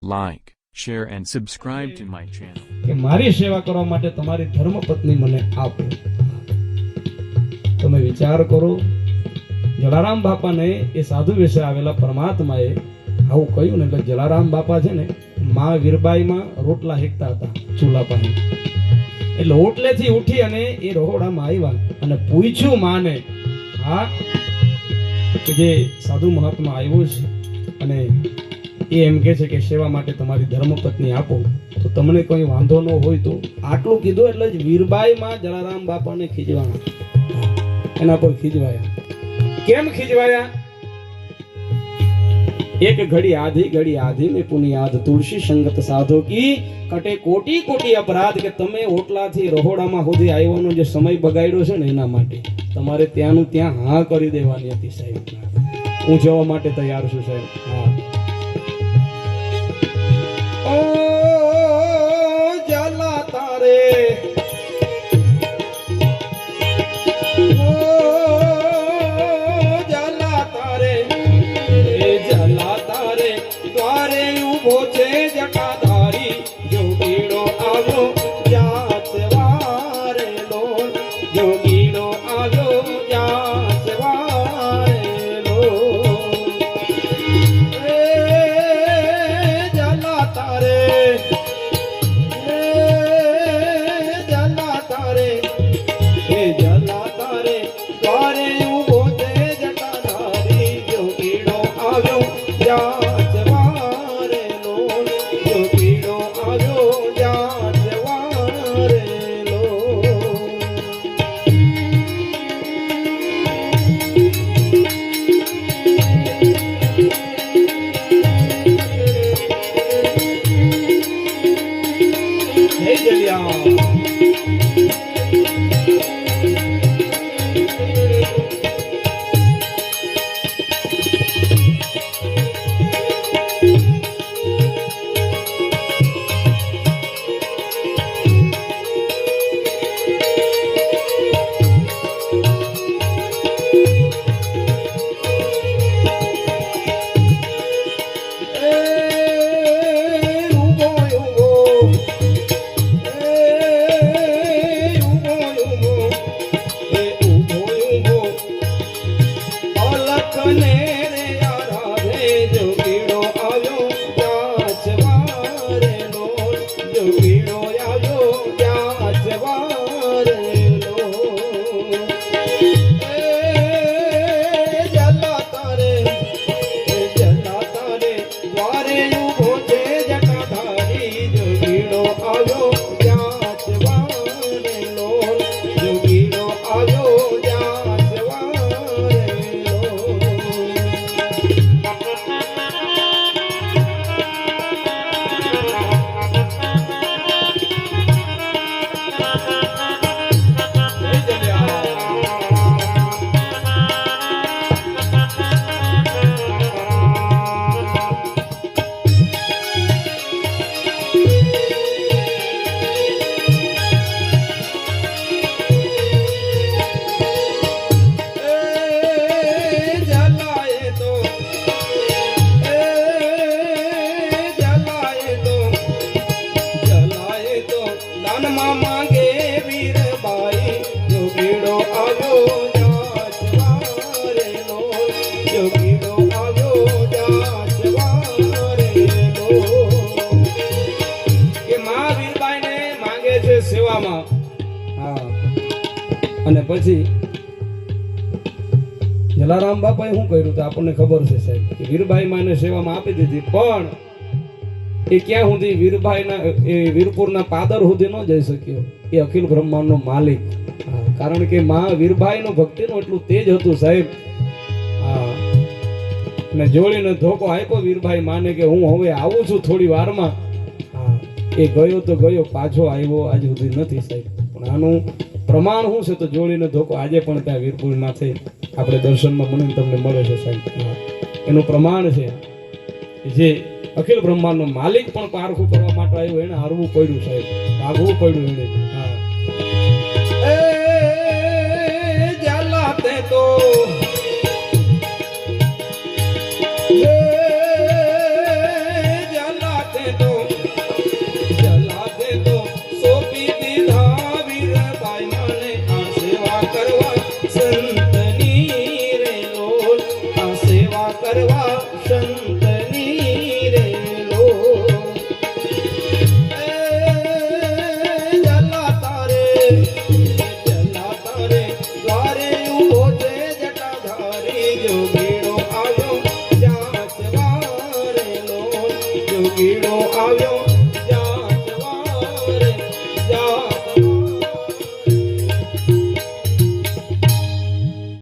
like, share and subscribe to my channel. કે મારી સેવા કરવા માટે તમારી ધર્મપત્ની મને આપો. તમે વિચાર કરો, જલારામ બાપાને એ સાધુ વેશે આવેલા પરમાત્માએ આવું કહ્યું ને, એટલે જલારામ બાપા છે ને માં વીરબાઈમાં રોટલા હેકતા હતા ચૂલા પાસે. એટલે ઓટલેથી ઉઠી અને એ રહોડામાં આવ્યા અને પૂછ્યું માને, હા કે જે સાધુ મહાત્મા આવ્યો છે અને એ એમ કે છે કે સેવા માટે તમારી ધર્મપત્ની આપો, તો તમને કોઈ વાંધો ન હોય તો. આટલું કીધું એટલે જ વીરબાઈમાં જલારામ બાપાને ખીજવાના, એના પર ખીજવાયા. કેમ ખીજવાયા? एक घड़ी आधी में पुनियाद तुलसी संगत साधो की कटे कोटी कोटी अपराध. के તમે ઓટલાથી રહોડામાં સુધી આવ્યાનો જે સમય બગાડ્યો છે ને એના માટે તમારે ત્યાંનું ત્યાં હા કરી દેવાની હતી સાહેબ. હું જવા માટે તૈયાર છું સાહેબ. હા. ઓ જલા તારે, જટાધારી જોગીડો આવ્યો જાસવારે લો, જોગીડો આવ્યો જાસવારે લો. એ જલા તારે, એ જલા તારે, એ જલા તારે દ્વારે ઉભો છે જટાધારી જોગીડો આવ્યો જાસવારે. અને પછી જલારામ બાપાએ શું કર્યું તો આપણને ખબર છે સાહેબ, કે વીરબાઈ માને સેવામાં આપી દીધી. પણ એ ક્યાં સુધી વીરબાઈના એ વીરપુરના પાદર સુધી ન જઈ શક્યો. એ અખિલ બ્રહ્માંડનો માલિક, કારણ કે માં વીરબાઈનું ભક્તિનું એટલું તેજ હતું સાહેબ. ને જોડીને ધોકો આપ્યો વીરબાઈ માને કે હું હવે આવું છું થોડી વારમાં. એ ગયો તો ગયો, પાછો આવ્યો આજ સુધી નથી સાહેબ. પણ આનું પ્રમાણ શું છે તો જોડીને ધોકો આજે પણ ત્યાં વીરપુરના થઈ આપણે દર્શનમાં મને તમને મળે છે સાહેબ. એનું પ્રમાણ છે જે અખિલ બ્રહ્માંડનો માલિક પણ પારખું કરવા માટે આવ્યો, એને હારવું પડ્યું સાહેબ, ભાગવું પડ્યું એને. જલાતે તો જલાતે આવ્યો